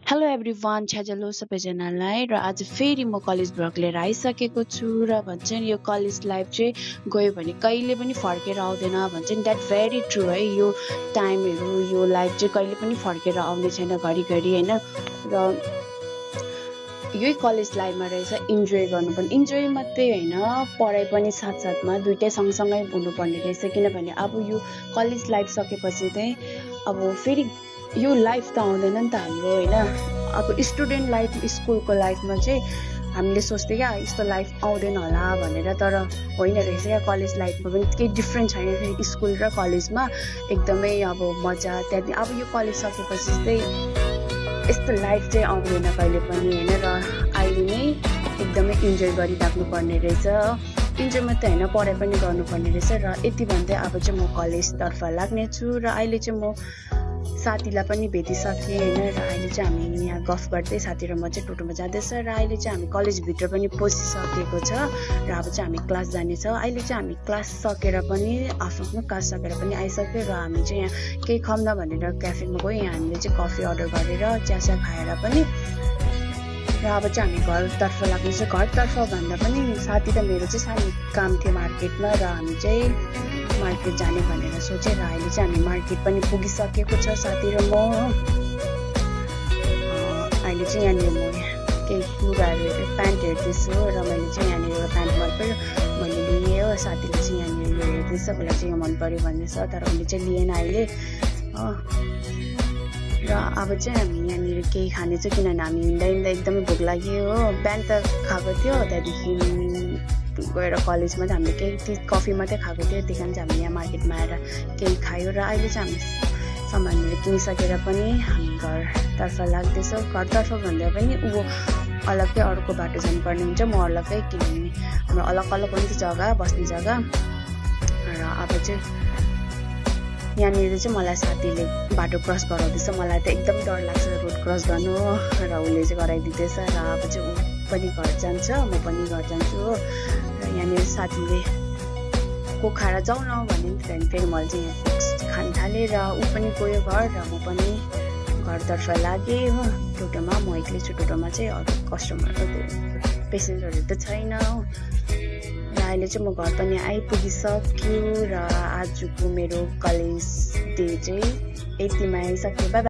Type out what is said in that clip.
Hello everyone, छ्याजलो सबैजनालाई। र आज फेरि म कलेज भ्लग लिएर आइसकेको छु। र भन्छ नि यो कलेज लाइफ चाहिँ गयो भने कहिले पनि फर्केर आउँदैन भन्छ नि, द्याट भेरी ट्रु है। यो टाइमहरू, यो लाइफ चाहिँ कहिले पनि फर्केर आउने छैन घरिघरि होइन। र यही कलेज लाइफमा रहेछ इन्जोय गर्नुपर्ने, इन्जोय मात्रै होइन पढाइ पनि साथसाथमा दुइटै सँगसँगै हुनुपर्ने रहेछ। किनभने अब यो कलेज लाइफ सकेपछि चाहिँ अब फेरि यो लाइफ त आउँदैन नि त हाम्रो होइन। अब स्टुडेन्ट लाइफ, स्कुलको लाइफमा चाहिँ हामीले सोच्थ्यो क्या यस्तो लाइफ आउँदैन होला भनेर, तर होइन रहेछ क्या। कलेज लाइफमा पनि केही डिफ्रेन्ट छैन फेरि स्कुल र कलेजमा, एकदमै अब मजा। त्यहाँदेखि अब यो कलेज सकेपछि चाहिँ यस्तो लाइफ चाहिँ आउँदैन कहिले पनि होइन। र अहिले नै एकदमै इन्जोय गरिराख्नुपर्ने रहेछ। इन्जोय मात्रै होइन पढाइ पनि गर्नुपर्ने रहेछ। र यति भन्दै अब चाहिँ म कलेजतर्फ लाग्नेछु। र अहिले चाहिँ म साथीलाई पनि भेटिसकेँ होइन। र अहिले चाहिँ हामी यहाँ गफ गर्दै साथी र म चाहिँ टोटोमा जाँदैछ। र अहिले चाहिँ हामी कलेजभित्र पनि पसिसकेको छ। र अब चाहिँ हामी क्लास जानेछौँ। अहिले चाहिँ हामी क्लास सकेर पनि आफ्नो क्लास सकेर पनि आइसक्यो। र हामी चाहिँ यहाँ केही खाऊँ न भनेर क्याफेमा गयो। यहाँ हामीले चाहिँ कफी अर्डर गरेर चिया खाएर पनि। र अब चाहिँ हामी घरतर्फ लाग्नेछ। घरतर्फ भन्दा पनि साथी र मेरो चाहिँ सानो काम थियो मार्केटमा, र हामी चाहिँ मार्केट जाने भनेर सोचेँ। र अहिले चाहिँ हामी मार्केट पनि पुगिसकेको छ साथी र म। अहिले चाहिँ यहाँनिर म केही लुगाहरू प्यान्ट हेर्दैछु। र मैले चाहिँ यहाँनिर एउटा प्यान्ट मन पऱ्यो, मैले लिएँ हो। साथीले चाहिँ यहाँनिर यो हेर्दैछ, उसलाई चाहिँ यो मन पऱ्यो भन्दैछ, तर उसले चाहिँ लिएन अहिले हो। र अब चाहिँ हामी यहाँनिर केही खानेछौँ, किनभने हामी हिँड्दा हिँड्दा एकदमै भोक लाग्यो हो। बिहान त खाएको थियो, त्यहाँदेखि गएर कलेजमा चाहिँ हामीले केही कफी मात्रै खाएको थियो। त्यही कारण चाहिँ हामी यहाँ मार्केटमा आएर केही खायो। र अहिले चाहिँ हामी सामानहरू किनिसकेर पनि हामी घरतर्फ लाग्दैछौँ। घरतर्फ भन्दा पनि ऊ अलग्गै अर्को बाटो जानुपर्ने हुन्छ, म अलग्गै, किनभने हाम्रो अलग अलग हुन्छ जग्गा, बस्ने जग्गा। र अब चाहिँ यहाँनिर चाहिँ मलाई साथीले बाटो क्रस गराउँदैछ। मलाई त एकदम डर लाग्छ रोड क्रस गर्नु, र उसले चाहिँ गराइदिँदैछ। र अब चाहिँ ऊ पनि घर जान्छ, म पनि घर जान्छु हो। र यहाँनिर साथीले कोक खाएर जाउँ न भने त्यहाँदेखि फेरि मैले चाहिँ यहाँ कोक खान थालेँ। र ऊ पनि गयो घर, र म पनि घरतर्फ लागेँ हो। टोटोमा म एक्लै छु, टोटोमा चाहिँ अरू कस्टमरहरू पेसेन्जरहरू त छैन हो। र अहिले चाहिँ म घर पनि आइपुगिसक्यो। र आजको मेरो कलेज डे चाहिँ यतिमा आइसक्यो। Bye bye.